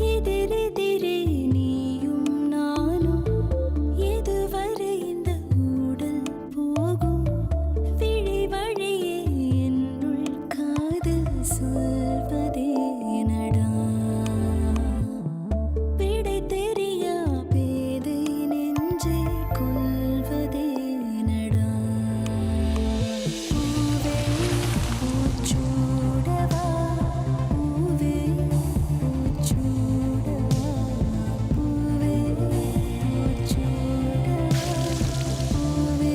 எதிரெதிரே நீயும் நானும் எதுவரை இந்த ஊடல் போகும் விழி வழியே என்னுள் காதல் சொல்வதே நடா விடை தெரியா பேதை நெஞ்சை கொள்வதே நடா பூவே பூச்சூடவா பூவே பூச்சூடவா பூவே பூச்சூடவா பூவே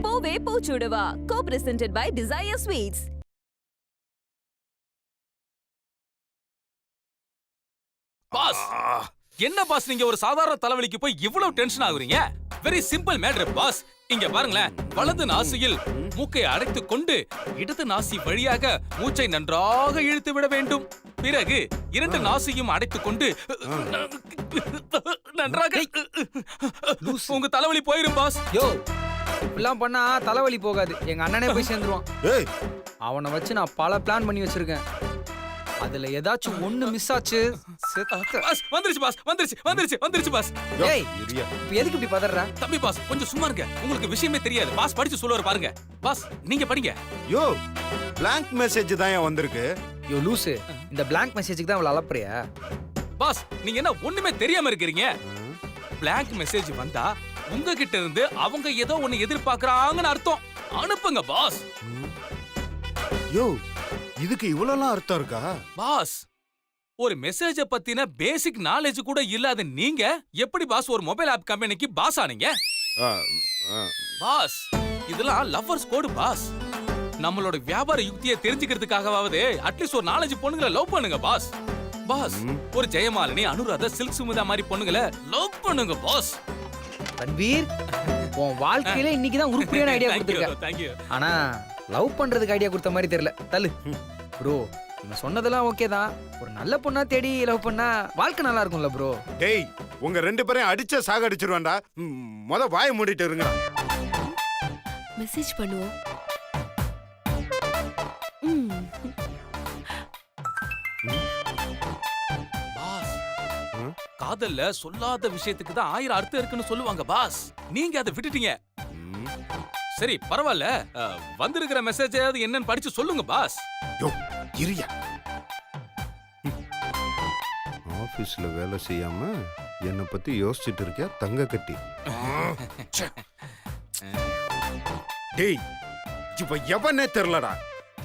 பூவே பூச்சுடுவா co-presented by Desire Sweets. Boss என்ன பாஸ் நீங்க ஒரு சாதாரண தலைவலிக்கு போய் இவ்வளவு டென்ஷன் ஆகுறீங்க? Very simple matter boss. இங்க பாருங்களேன், வலது நாசியில் மூக்கை அடைத்துக் கொண்டு இடது நாசி வழியாக மூச்சை நன்றாக இழுத்து விட வேண்டும். பிறகு இரண்டு நாசியும் அடைத்துக் கொண்டு நன்றாக உங்க தலைவலி போயிரும் பாஸ். யோ இப்படிலாம் பண்ணா தலைவலி போகாது, எங்க அண்ணனே போய் சேர்ந்துருவான். ஏய் அவனை வச்சு நான் பல பிளான் பண்ணி வச்சிருக்கேன். அதுல ஏதாச்சும் ஒண்ணு மிஸ் ஆச்சு செத்த. பாஸ் வந்துருச்சு பாஸ், வந்துருச்சு பாஸ். ஏய் இரியா. இப்ப எதுக்கு இப்படி பதறற? தம்பி பாஸ் கொஞ்சம் சும்மா இருங்க, உங்களுக்கு விஷயமே தெரியாது. பாஸ் படிச்சு சொல்லுவாரு பாருங்க. பாஸ் நீங்க படிங்க. யோ blank மெசேஜ் தான் ஏன் வந்திருக்கு? யோ லூசு, இந்த blank மெசேஜுக்கு தான் அவளை அலப்பறியா? பாஸ் நீங்க என்ன ஒண்ணுமே தெரியாம இருக்கிறீங்க? blank மெசேஜ் வந்தா உங்ககிட்ட இருந்து அவங்க ஏதோ ஒண்ணு எதிர்பார்க்கறாங்கன்னு அர்த்தம். அனுப்புங்க பாஸ். யோ இதுக்கு இவ்வளவுலாம் அர்த்தம் இருக்கா? பாஸ் ஒரு மெசேஜ பத்தின பேசிக் நாலேஜ் கூட இல்லாத நீங்க எப்படி பாஸ் ஒரு மொபைல் ஆப் கம்பெனிக்கு பாஸ் ஆனீங்க? ஆ, ஆ. பாஸ் இதெல்லாம் லவ்வர்ஸ் கோடு பாஸ். நம்மளோட வியாபார யுக்தியை தெரிஞ்சுக்கிறதுக்காகவாவது அட்லீஸ்ட் ஒரு நாலேஜ் பொண்ணுங்களை லவ் பண்ணுங்க பாஸ். பாஸ் ஒரு ஜெயமாலினி, அனுராதா, சில்க் சுமிதா மாதிரி பொண்ணுங்களை லவ் பண்ணுங்க பாஸ். ரன்வீர், உன் வாழ்க்கையில இன்னைக்கு தான் உருப்படியான ஐடியா கொடுத்துருக்க. தேங்க்யூ. ஆனா லவ் பண்றதுக்கு ஐடியா கொடுத்த மாதிரி தெரியல. தள்ளு ப்ரோ. நீங்க சொன்னதெல்லாம் ஓகே தான். ஒரு நல்ல பொண்ணா தேடி லவ் பண்ணா வாழ்க்கை நல்லா இருக்கும்ல ப்ரோ. டேய் உங்க ரெண்டு பேரையும் அடிச்ச சாக அடிச்சிருவான்டா. முத வாயை மூடிட்டு இருங்க. மெசேஜ் பண்ணுவோம். பாஸ் காதல்ல சொல்லாத விஷயத்துக்கு தான் 1000 அர்த்தம் இருக்குன்னு சொல்லுவாங்க பாஸ். நீங்க அதை விட்டுட்டீங்க. சரி பரவாயில்ல, வந்திருக்கிற மெசேஜ் என்னன்னு படிச்சு சொல்லுங்க பாஸ். யோ இரியா. ஆபீஸ்ல வேலை செய்யாம என்னை பத்தி யோசிச்சுட்டு இருக்கியா தங்க கட்டி? டேய் இப்ப எவனே தெரியலடா.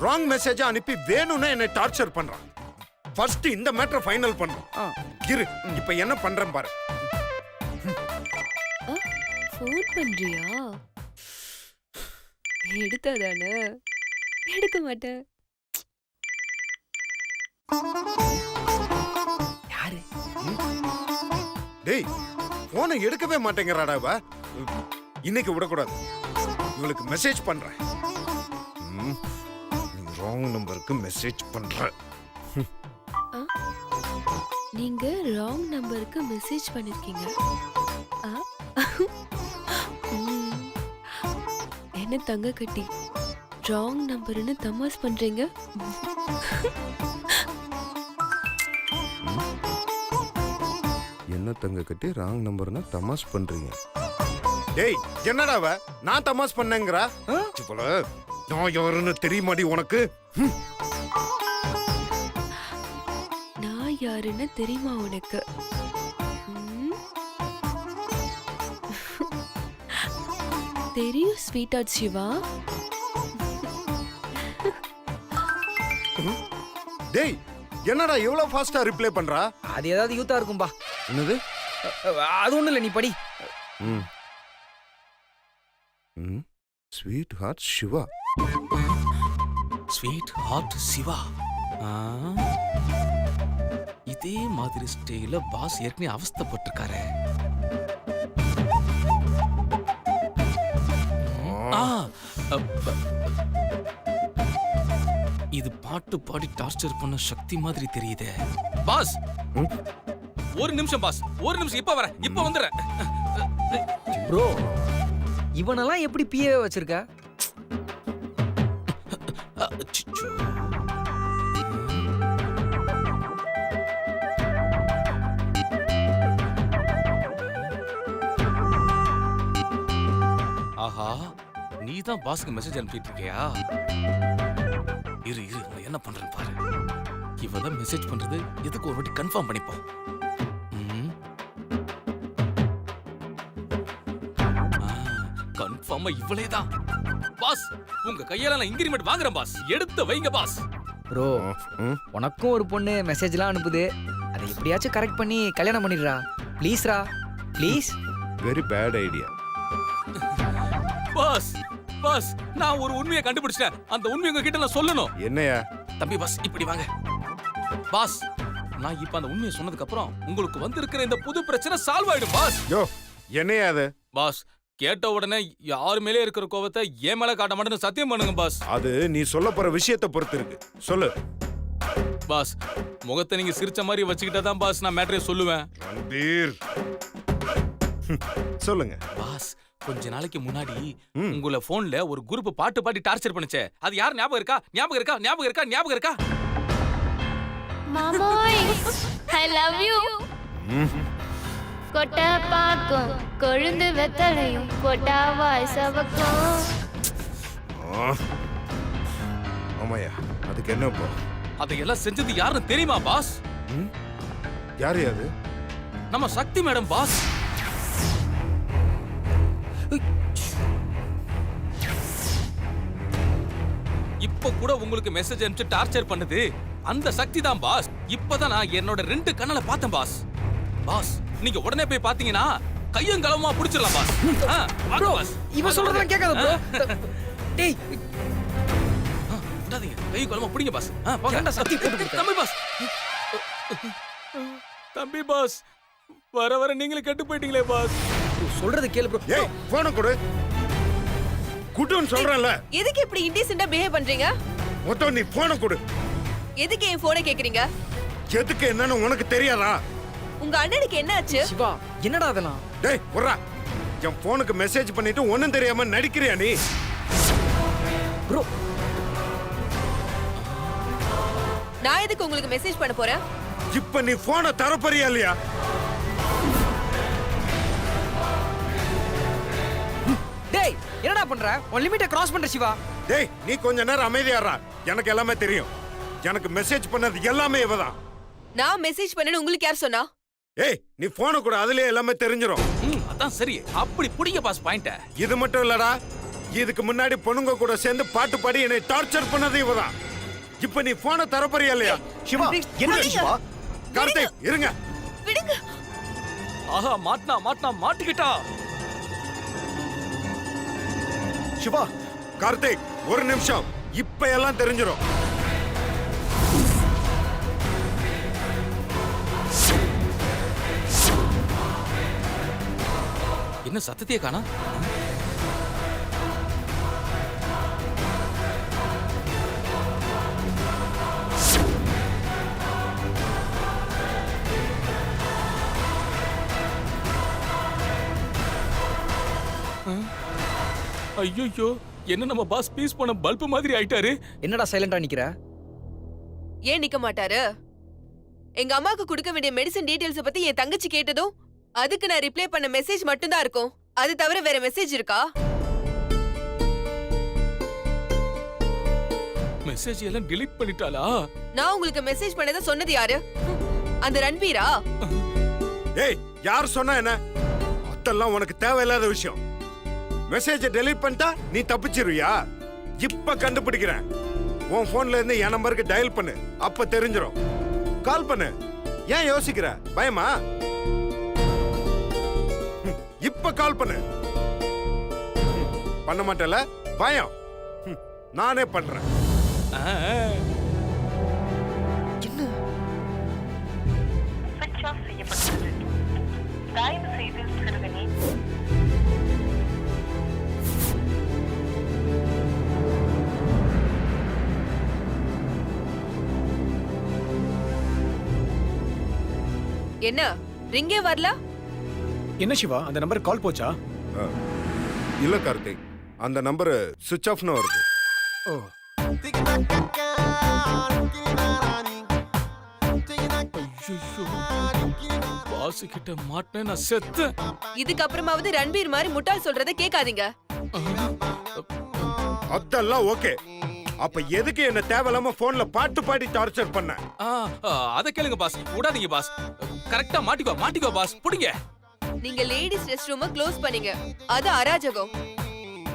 ராங் மெசேஜ் அனுப்பி வேணும்னு என்னை டார்ச்சர் பண்றான். ஃபர்ஸ்ட் இந்த மேட்டரை ஃபைனல் பண்ணணும். இரு இப்ப என்ன பண்றேன் பாரு. ஃபோன் பண்றியா? எடுத்தாதானே? எடுக்க மாட்டேன். யாரு? டேய் போனை எடுக்கவே மாட்டேங்கிறாடா இவ. இன்னைக்கு விடக்கூடாது, இவளுக்கு மெசேஜ் பண்றேன். ராங் நம்பருக்கு மெசேஜ் பண்ற. நீங்க ராங் நம்பருக்கு மெசேஜ் பண்ணிருக்கீங்க. என்ன தங்க கட்டி ராங் நம்பர்னு தமாஸ் பண்றீங்க? என்ன தங்க கட்டி ராங் நம்பர்னா தமாஸ் பண்றீங்க? டேய் என்னடா அவ நான் தமாஸ் பண்ணேங்கறா? போல நான் யாருன்னு தெரியுமாடி உனக்கு? நான் யாருன்னு தெரியுமா உனக்கு? தெரியும் ஸ்வீட் ஆர்ட் சிவா. டேய் என்னடா இவ்வளவு ஃபாஸ்டா ரிப்ளை பண்றா? அது ஏதாவது யூத்தா இருக்கும்பா. என்னது? அது ஒண்ணு இல்ல, நீ படி. Sweet heart Shiva. Sweet heart Shiva. இதே மாதிரி ஸ்டைல பாஸ் ஏற்கனவே அவஸ்தைப்பட்டிருக்காரு. இது பாட்டு பாடி டார்ச்சர் பண்ண சக்தி மாதிரி தெரியுதே பாஸ். ஒரு நிமிஷம் பாஸ், ஒரு நிமிஷம், இப்ப வரேன், இப்ப வந்துடுறேன். ப்ரோ இவனெல்லாம் எப்படி பிஏ வச்சிருக்க? அச்சச்சோ. ஆஹா, நீ தான் பாஸ்க்கு மெசேஜ் அனுப்பிட்டு இருக்கியா? இரு இரு, நான் என்ன பண்றேன்னு பாரு. இவ தான் மெசேஜ் பண்றது, எதுக்கு ஒரு வாட்டி கன்ஃபார்ம் பண்ணிப்போம். கன்ஃபார்மா இவளே தான். பாஸ், உங்க கையால நான் இன்கிரிமெண்ட் வாங்குறேன் பாஸ். எடுத்து வைங்க பாஸ். ப்ரோ உனக்கும் ஒரு பொண்ணு மெசேஜ்லாம் அனுப்புது, அதை எப்படியாச்சும் கரெக்ட் பண்ணி கல்யாணம் பண்ணிடுறா ப்ளீஸ்ரா, please. Very bad idea. Boss boss, நான் ஒரு உண்மையை கண்டுபிடிச்சிட்டேன். அந்த உண்மையை உங்ககிட்ட நான் சொல்லணும். என்னையா? தம்பி பாஸ், இப்படி வாங்க. பாஸ், நான் இப்ப அந்த உண்மையை சொன்னதுக்கு அப்புறம் உங்களுக்கு வந்திருக்கிற இந்த புது பிரச்சனை சால்வ் ஆயிடும் பாஸ். யோ என்னையா அது? பாஸ், கேட்ட உடனே யார் மேலே இருக்கிற கோவத்தை ஏன் மேல காட்ட மாட்டேன்னு சத்தியம் பண்ணுங்க பாஸ். அது நீ சொல்ல போற விஷயத்தை பொறுத்து இருக்கு. சொல்லு. பாஸ், முகத்தை நீங்க சிரிச்ச மாதிரி வச்சுக்கிட்டா தான் பாஸ் நான் மேட்டரே சொல்லுவேன். ரன்பீர் சொல்லுங்க. பாஸ், கொஞ்ச நாளைக்கு முன்னாடி உங்கள போன்ல ஒரு குரூப் பாட்டு பாடி டார்ச்சர் பண்ணுச்சே, அது யார் ஞாபகம் இருக்கா? ஞாபகம் இருக்கா? ஞாபகம் இருக்கா? ஞாபகம் இருக்கா? மாமோய் ஐ லவ் யூ. கொட்டை பாக்கும் கொழுந்து வெத்தலையும் கொட்டாவாய் சவக்கும். ஆமாயா, அதுக்கு என்ன இப்போ? அதையெல்லாம் செஞ்சது யாருன்னு தெரியுமா பாஸ்? யாரு அது? நம்ம சக்தி மேடம் பாஸ். இப்ப கூட உங்களுக்கு மெசேஜ் அனுப்பிச்சு டார்ச்சர் பண்ணுது அந்த சக்தி தான் பாஸ். இப்பதான் நான் என்னோட 2 கண்ணால பார்த்தேன் பாஸ். பாஸ், நீங்க உடனே போய் பாத்தீங்கன்னா கையும் களவுமா புடிச்சிடலாம் பாஸ். ப்ரோ இவன் சொல்றதெல்லாம் கேட்காத ப்ரோ. டேய் விடாதீங்க, கையும் களவுமா பிடிங்க பாஸ். போங்க. ஏன்டா சக்தி போட்டு கொடுத்த? தம்பி பாஸ், தம்பி பாஸ், வர வர நீங்களும் கெட்டு போயிட்டீங்களே பாஸ். சொல்றது கேளு ப்ரோ. ஏய் போன கொடு. குட்டுன்னு சொல்றேன்ல. எதுக்கு இப்படி இன்டிசென்ட்டா பிஹேவ் பண்றீங்க? மொத்தம் நீ போன கொடு. எதுக்கு என் போனை கேக்குறீங்க? எதுக்கு என்னன்னு உனக்கு தெரியாதா? உங்க அண்ணனுக்கு என்ன ஆச்சு? சிவா என்னடா அதெல்லாம்? டேய் போறா. என் போனுக்கு மெசேஜ் பண்ணிட்டு ஒண்ணும் தெரியாம நடிக்கிறியா நீ? ப்ரோ நான் எதுக்கு உங்களுக்கு மெசேஜ் பண்ண போறேன்? இப்ப நீ போனை தரப்பறியா இல்லையா? டேய் என்னடா பண்ற? உன் லிமிட்டை கிராஸ் பண்ற சிவா. டேய் நீ கொஞ்ச நேரம் அமைதியாறா. எனக்கு எல்லாமே தெரியும். எனக்கு மெசேஜ் பண்ணது எல்லாமே இவதான். நான் மெசேஜ் பண்ணேன்னு உங்களுக்கு யார் சொன்னா? ஏய் நீ போன கூட அதுலயே எல்லாமே தெரிஞ்சிரும். அதான் சரி, அப்படி புடிங்க பாஸ் பாயிண்ட. இது மட்டும் இல்லடா, இதுக்கு முன்னாடி பொண்ணுங்க கூட சேர்ந்து பாட்டு பாடி என்னை டார்ச்சர் பண்ணது இவதான். இப்ப நீ போனை தரப்பறியா இல்லையா? சிவா என்ன சிவா? கார்த்திக் இருங்க. விடுங்க. ஆஹா, மாட்டினா மாட்டிக்கிட்டா. சிவா கார்த்திக் ஒரு நிமிஷம், இப்ப எல்லாம் தெரிஞ்சிரும். என்ன சத்தத்தையே காணா? ஐயோ, என்ன நம்ம பாஸ் பீஸ் பண்ண பல்ப் மாதிரி ஆயிட்டாரு. என்னடா சைலண்டா நிக்கிற? ஏன் நிக்க மாட்டாரு? எங்க அம்மாக்கு கொடுக்க வேண்டிய மெடிசன் டீடைல்ஸ் பத்தி என் தங்கச்சி கேட்டதும் அதுக்கு நான் ரிப்ளை பண்ண மெசேஜ் மட்டும் தான் இருக்கும். அது தவிர வேற மெசேஜ் இருக்கா? மெசேஜ் எல்லாம் delete பண்ணிட்டாளா? நான் உங்களுக்கு மெசேஜ் பண்ணத சொன்னது யாரு? அந்த ரன்வீரா? ஏய் யார் சொன்னா என்ன? அதெல்லாம் உனக்கு தேவையில்லாத விஷயம். மெசேஜ் டெலீட் பண்ணிட்டா நீ தப்பிச்சிருவியா? இப்ப கண்டுபிடிக்கிறேன். உன் போன்ல இருந்து என் நம்பருக்கு டயல் பண்ணு, அப்ப தெரிஞ்சிரும். கால் பண்ணு. ஏன் யோசிக்கிற? பயமா? இப்ப கால் பண்ணு. பண்ண மாட்டல? பயம். நானே பண்றேன். ஸ்விட்ச் ஆஃப் செய்யப்பட்டுள்ளது. தயவு செய்து சிறிது என்ன ரிங்கே வரல. என்ன சிவா அந்த நம்பர் கால் போச்சா? இல்ல கார்த்திக், அந்த நம்பர் சுவிட்ச் ஆஃப்னு வருது. ஓ பாஸ் கிட்ட மாட்டேன் நான் செத்து. இதுக்கு அப்புறமாவது ரன்பீர் மாதிரி முட்டாள் சொல்றதை கேட்காதீங்க. அதெல்லாம் ஓகே. அப்ப எதுக்கு என்ன தேவையில்லாம போன்ல பாட்டு பாடி டார்ச்சர் பண்ண? அத கேளுங்க பாஸ், விடாதீங்க பாஸ். கரெக்டா மாட்டிக்கோ பாஸ், புடிங்க. நீங்க லேடிஸ் ரெஸ்ட் ரூம க்ளோஸ் பண்ணீங்க, அது அராஜகம்.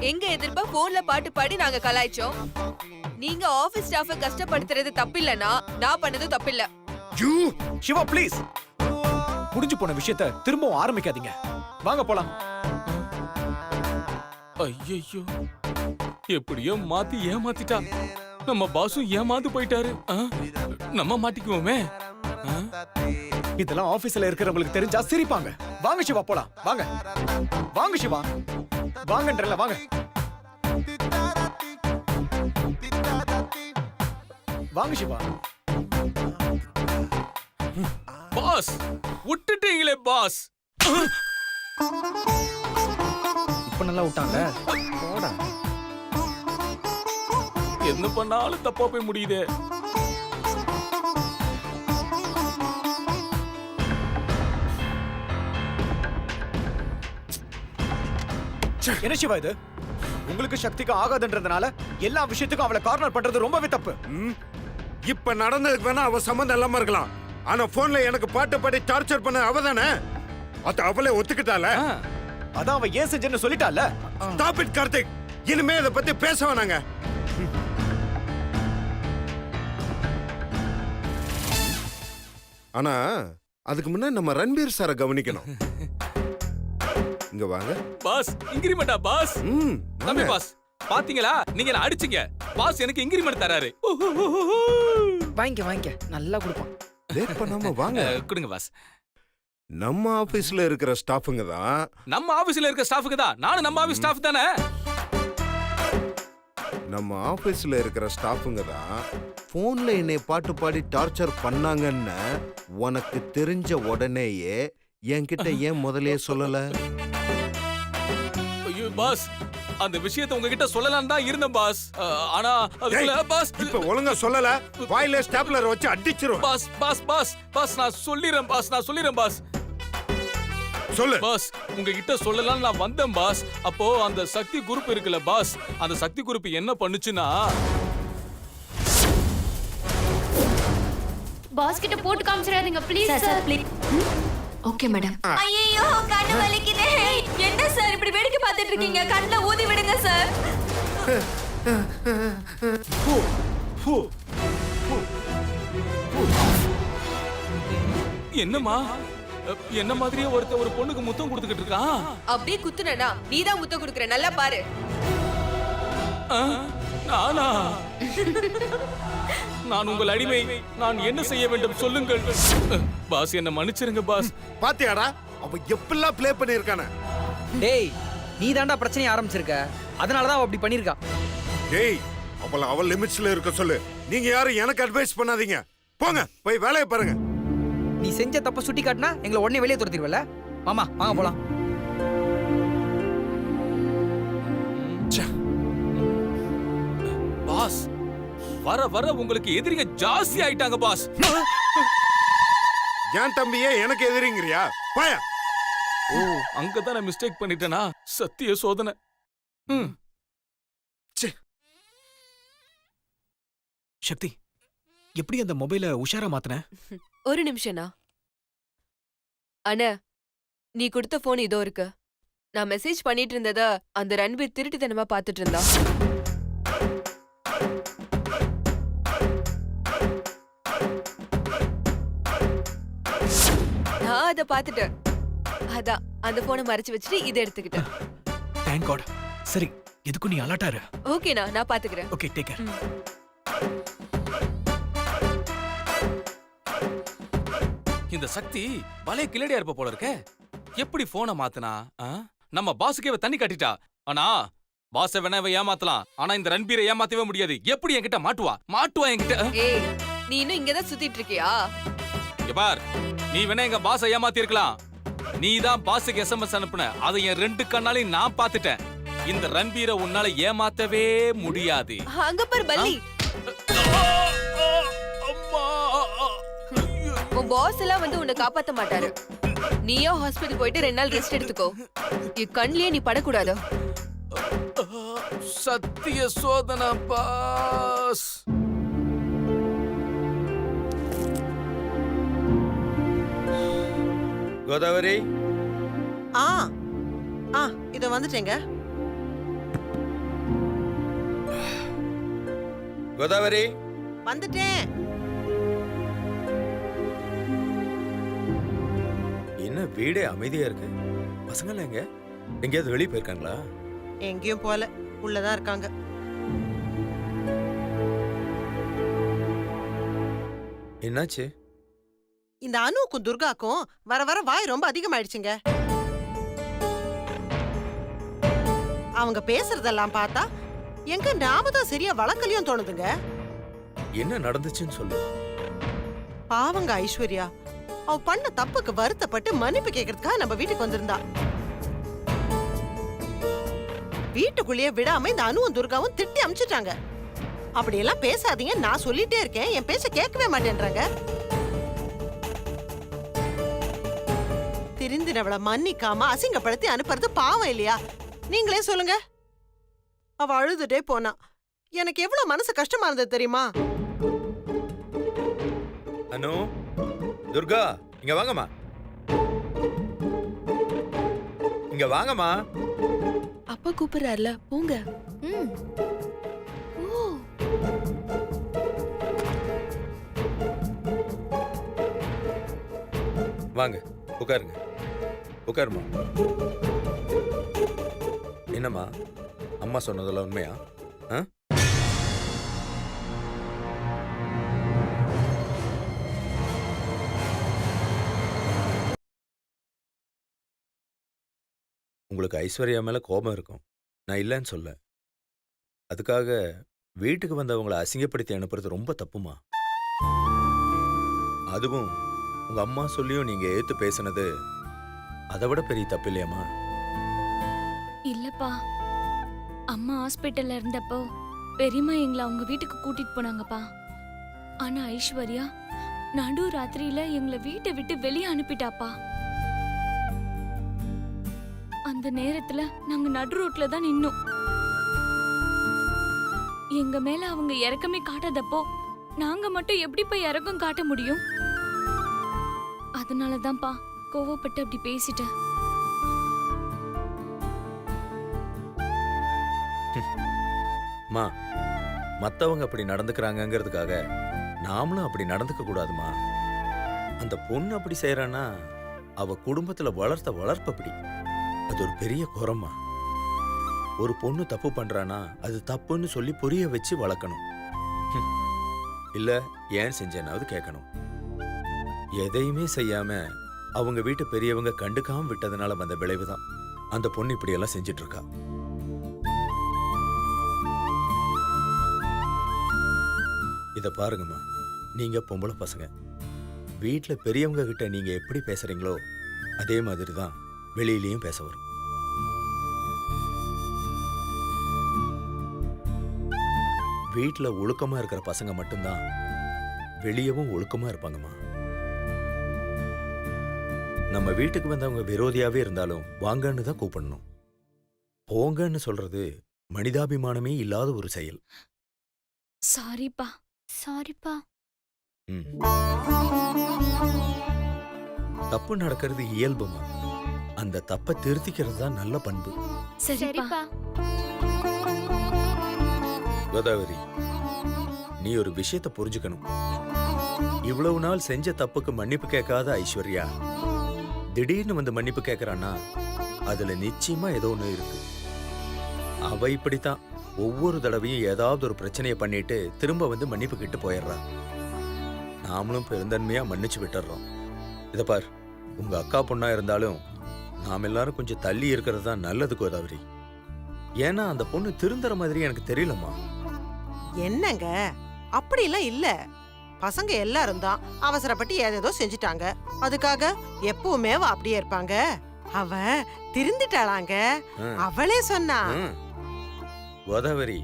எங்க எதிர்ப்பா போன்ல பாட்டு பாடி நாங்க கலாய்ச்சோம். நீங்க ஆபீஸ் ஸ்டாஃப கஷ்டப்படுத்துறது தப்பில்லனா நான் பண்ணது தப்பில்ல. சிவா ப்ளீஸ், முடிஞ்சு போன விஷயத்தை திரும்பவும் ஆரம்பிக்காதீங்க. வாங்க போலாம். ஐயோ, எப்படியோ மாத்தி ஏமாத்திட்டா. நம்ம பாஸும் ஏமாந்து போயிட்டாரு. நம்ம மாட்டிக்குவோமே. இதெல்லாம் ஆபீஸ்ல இருக்கிறவங்களுக்கு தெரிஞ்சா சிரிப்பாங்க. வாங்க சிவா போலாம். வாங்க வாங்க சிவா, வாங்கன்றல வாங்க. வாங்க சிவா. Pass விட்டுட்டீங்களே pass. இப்ப நல்லா விட்டாங்க. போடா. என்ன பண்ணாலும் தப்பா போய் முடியுதே. என்ன சிவா இது? உங்களுக்கு சக்திக்கு ஆகாதுன்றதுனால எல்லா விஷயத்துக்கும் அவளை கார்னர் பண்றது ரொம்பவே தப்பு. இப்ப நடந்ததுக்கு வேணா அவ சம்பந்தம் இல்லாம இருக்கலாம். ஆனா போன்ல எனக்கு பாட்டு பாடி டார்ச்சர் பண்ண அவதானே. அத அவளே ஒத்துக்கிட்டால. அதான் அவ ஏன் செஞ்சேன்னு சொல்லிட்டால. ஸ்டாப் இட் கார்த்திக், இனிமே இத பத்தி பேச வேணாங்க. ஆனா அதுக்கு முன்னாடி நம்ம ரன்பீர் சாரை கவனிக்கணும். இங்க வாங்க பாஸ். இன்கிரிமெண்டா பாஸ்? தம்பி வாங்க. பாஸ், பாத்தீங்களா? நீங்க என்ன அடிச்சீங்க. பாஸ் எனக்கு இன்கிரிமெண்ட் தராரு. வாங்கிக்க நல்லா கொடுப்பான். லேட் பண்ணாம வாங்க. கொடுங்க பாஸ். நம்ம ஆபீஸ்ல இருக்கிற ஸ்டாஃபுங்க தான். நம்ம ஆபீஸ்ல இருக்க ஸ்டாஃபுக்கு தான். நானும் நம்ம ஆபீஸ் ஸ்டாஃப் தானே. நம்ம ஆபீஸ்ல இருக்கிற ஸ்டாஃபுங்க தான் போன்ல என்னை பாட்டு பாடி டார்ச்சர் பண்ணாங்கன்னு உனக்கு தெரிஞ்ச உடனேயே என்கிட்ட ஏன் முதல்லயே சொல்லல? ஐயோ பாஸ், அந்த விஷயத்தை உங்ககிட்ட சொல்லலாம்னு தான் இருந்தேன் பாஸ். ஆனா அதுக்குள்ள பாஸ் இப்ப ஒழுங்கா சொல்லல, வாயில ஸ்டாப்லர் வச்சு அடிச்சிரும். பாஸ் பாஸ் பாஸ் பாஸ் நான் சொல்லிறேன் பாஸ். சொல்லு பாஸ், உங்ககிட்ட சொல்லலாம் நான் வந்தேன் பாஸ். அப்போ அந்த சக்தி குரூப் இருக்குல்ல பாஸ், அந்த சக்தி குரூப் என்ன பண்ணுச்சுன்னா, பாஸ் கிட்ட போட்டு காமிச்சிராதீங்க please sir. Please. Okay madam. ஐயோ கண்ணு வலிக்குதே. என்ன சார் இப்படி வேடிக்கை பார்த்துட்டு இருக்கீங்க? கண்ணை ஊதி விடுங்க சார். என்னம்மா என்ன மாதிரியே ஒரு பொண்ணுக்கு முத்தம் கொடுத்துக்கிட்டு இருக்கான். அப்படியே குத்துனா நீதான் முத்த குடுக்குற, நல்லா பாரு. நானா? நான் உங்கள் அடிமை. நான் என்ன செய்ய வேண்டும் சொல்லுங்கள் பாஸ். என்ன மன்னிச்சிருங்க பாஸ். பாத்தியாடா அவ எப்பெல்லாம் ப்ளே பண்ணிருக்கானே. டேய், நீ தாண்டா பிரச்சனையை ஆரம்பிச்சிருக்க. அதனாலதான் அவ அப்படி பண்ணிருக்கா. டேய், அவள் லிமிட்ஸ்ல இருக்க சொல்லு. நீங்க யாரும் எனக்கு அட்வைஸ் பண்ணாதீங்க. போங்க போய் வேலையை பாருங்க. நீ செஞ்ச தப்ப சுட்டி காட்டினா எங்களை உடனே வெளியே துரத்திடுவல. மாமா வாங்க போலாம். பாஸ், வர வர உங்களுக்கு எதிரிங்க ஜாஸ்தி ஆயிட்டாங்க பாஸ். என் தம்பியே எனக்கு எதிரிங்கிறியா? பாயா. ஓ, அங்கதான் நான் மிஸ்டேக் பண்ணிட்டேனா? சத்திய சோதனை. சக்தி, எப்படி அந்த மொபைலை உஷாரா மாத்தின? ஒரு நிமிஷம்னா. அண்ணா, நீ கொடுத்த போன் இதோ இருக்கு. நான் மெசேஜ் பண்ணிட்டு இருந்தத அந்த ரன்பீர் திருட்டுத்தனமா பாத்துட்டு இருந்தா. நான் அத பாத்துட்டேன். அதான் அந்த போனை மறைச்சு வச்சுட்டு இதை எடுத்துக்கிட்டேன். Thank God. சரி, எதுக்கு நீ அலர்ட்டா இரு. ஓகேண்ணா, நான் பாத்துக்கிறேன். Okay, take care. இந்த சக்தி பலே கிளடியா இருப்ப போல இருக்க. எப்படி போனை மாத்துனா? நம்ம பாஸுக்கே தண்ணி கட்டிட்டா. ஆனா பாஸ வேணா இவ ஏமாத்தலாம். ஆனா இந்த ரன்பீரை ஏமாத்தவே முடியாது. எப்படி என்கிட்ட மாட்டுவா என்கிட்ட. ஏய், நீ இன்னும் இங்கதான் சுத்திட்டு இருக்கியா? இங்க பார், நீ வேணா எங்க பாஸை ஏமாத்தி இருக்கலாம். நீ தான் பாஸுக்கு எஸ்எம்எஸ் அனுப்புன. அதை என் 2 கண்ணாலையும் நான் பார்த்துட்டேன். இந்த ரன்பீரை உன்னால ஏமாத்தவே முடியாது. அங்க பாரு பல்லி, உன் பாஸ் எல்லாம் வந்து உன்னை காப்பாத்த மாட்டாரு. நீயோ ஹாஸ்பிடல் போயிட்டு 2 நாள் ரெஸ்ட் எடுத்துக்கோ. என் கண்ணிலேயே நீ படக்கூடாது. சத்திய சோதனா பாஸ். கோதாவரி, ஆ ஆ இதோ வந்துட்டேங்க. கோதாவரி, வந்துட்டேன். என்ன வீடே அமைதியா இருக்கு? பசங்க எங்க? எங்கேயாவது வெளியே போயிருக்காங்களா? எங்கேயும் போல, உள்ளதான் இருக்காங்க. என்னாச்சு? இந்த அனுவுக்கும் துர்காக்கும் வர வர வாய் ரொம்ப அதிகமாயிடுச்சுங்க. அவங்க பேசுறதெல்லாம் பார்த்தா எங்க நாம தான் சரியா வளர்க்கலையும் தோணுதுங்க. என்ன நடந்துச்சுன்னு சொல்லு. பாவங்க ஐஸ்வர்யா, அவ பண்ண தப்புக்கு வருத்தப்பட்டு மன்னிப்பு கேட்கறதுக்காக நம்ம வீட்டுக்கு வந்திருந்தா. வீட்டுக்குள்ளேயே விடாம இந்த அனுவும் துர்காவும் திட்டி அமிச்சிட்டாங்க. அப்படியெல்லாம் பேசாதீங்க, நான் சொல்லிட்டே இருக்கேன், என் பேச்ச கேட்கவே மாட்டேன்றாங்க. திருந்தினவளை மன்னிக்காம அசிங்கப்படுத்தி அனுப்புறது பாவம் இல்லையா? நீங்களே சொல்லுங்க. அவ அழுதுட்டே போனா. எனக்கு எவ்வளவு மனசு கஷ்டமா இருந்தது தெரியுமா? அனு, துர்கா, இங்க வாங்கம்மா. இங்க வாங்கம்மா. அப்பா கூப்பிடுறாருல, போங்க. ஓ, வாங்க, உட்காருங்க. உட்காருமா. என்னம்மா, அம்மா சொன்னதெல்லாம் உண்மையா? ஆ? உங்களுக்கு ஐஸ்வர்யா மேல கோபம் இருக்கும், நான் இல்லைன்னு சொல்ல. அதுக்காக வீட்டுக்கு வந்தவங்களை அசிங்கப்படுத்தி அனுப்புறது ரொம்ப தப்புமா. அதுவும் உங்க அம்மா சொல்லியும் நீங்க ஏத்து பேசுனது அதை விட பெரிய தப்பு இல்லையாம்மா? இல்லப்பா, அம்மா ஹாஸ்பிட்டல்ல இருந்தப்போ பெரியம்மா எங்களை அவங்க வீட்டுக்கு கூட்டிட்டு போனாங்கப்பா. ஆனா ஐஸ்வர்யா நடு ராத்திரியில எங்களை வீட்டை விட்டு வெளியே அனுப்பிட்டாப்பா. அந்த நேரத்துல நாங்க நடு ரோட்ல தான் நின்னோம். எங்க மேல அவங்க இறக்கமே காட்டாதப்போ நாங்க மட்டும் எப்படிப்பா இறக்கம் காட்ட முடியும்? அதனாலதான்ப்பா கோவப்பட்டு அப்படி பேசிட்டேன். மா, மத்தவங்க அப்படி நடந்துக்கிறாங்கங்கிறதுக்காக நாமளும் அப்படி நடந்துக்க கூடாதுமா. அந்த பொண்ணு அப்படி செய்யறான்னா அவ குடும்பத்துல வளர்த்த வளர்ப்பு அப்படி. அது ஒரு பெரிய குறமா. ஒரு பொண்ணு தப்பு பண்றானா அது தப்புன்னு சொல்லி புரிய வச்சு வளர்க்கணும். இல்ல ஏன் செஞ்சேனாவது கேட்கணும். எதையுமே செய்யாம அவங்க வீட்டு பெரியவங்க கண்டுக்காம விட்டதுனால வந்த விளைவுதான் அந்த பொண்ணு இப்படி எல்லாம் செஞ்சிட்டு இருக்கா. இத பாருங்கம்மா, நீங்க பொம்பளை பசங்க, வீட்டுல பெரியவங்க கிட்ட நீங்க எப்படி பேசுறீங்களோ அதே மாதிரி தான் வெளியிலயும் பேச வரும். வீட்டுல ஒழுக்கமா இருக்கிற பசங்க மட்டும்தான் வெளியவும் ஒழுக்கமா இருப்பாங்கம்மா. நம்ம வீட்டுக்கு வந்தவங்க விரோதியாவே இருந்தாலும் வாங்கன்னு தான் கூப்பிடணும். போங்கன்னு சொல்றது மனிதாபிமானமே இல்லாத ஒரு செயல். சாரிப்பா, சாரிப்பா. ம். தப்பு நடக்கிறது இயல்புமா. அந்த தப்பை திருத்திக்கிறது தான் நல்ல பண்பு. சரிப்பா. கோதாவரி, நீ ஒரு விஷயத்தை புரிஞ்சுக்கணும். இவ்வளவு நாள் செஞ்ச தப்புக்கு மன்னிப்பு கேட்காத ஐஸ்வர்யா திடீர்னு வந்து மன்னிப்பு கேட்கறான்னா அதுல நிச்சயமா ஏதோ ஒண்ணு இருக்கு. அவ இப்படித்தான் ஒவ்வொரு தடவையும் ஏதாவது ஒரு பிரச்சனையை பண்ணிட்டு திரும்ப வந்து மன்னிப்பு கேட்டு போயிடுறா. நாமளும் பெருந்தன்மையா மன்னிச்சு விட்டுறோம். இத பார், உங்க அக்கா பொண்ணா இருந்தாலும் நாம எல்லாரும் கொஞ்சம் தள்ளி இருக்கிறது தான் நல்லது கோதாவரி. ஏன்னா அந்த பொண்ணு திருந்துற மாதிரி எனக்கு தெரியலம்மா. என்னங்க, அப்படிலாம் இல்ல. பசங்க எல்லாரும் தான் அவசரப்பட்டு ஏதேதோ செஞ்சுட்டாங்க. அதுக்காக எப்பவுமே அவ அப்படியே இருப்பாங்க? அவ திருந்திட்டாளாங்க. அவளே சொன்னா. கோதாவரி,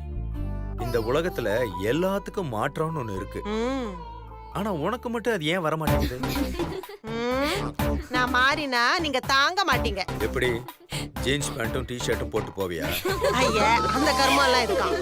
இந்த உலகத்துல எல்லாத்துக்கும் மாற்றம்னு ஒண்ணு இருக்கு. ம், ஆனா உனக்கு மட்டும் அது ஏன் வர மாட்டேங்குது? ம். நான் மாறினா நீங்க தாங்க மாட்டீங்க. எப்படி ஜீன்ஸ் பேண்ட்டும் டி ஷர்ட்டும் போட்டு போவியா? ஐயா, அந்த கர்மம் எல்லாம் இருக்கான்.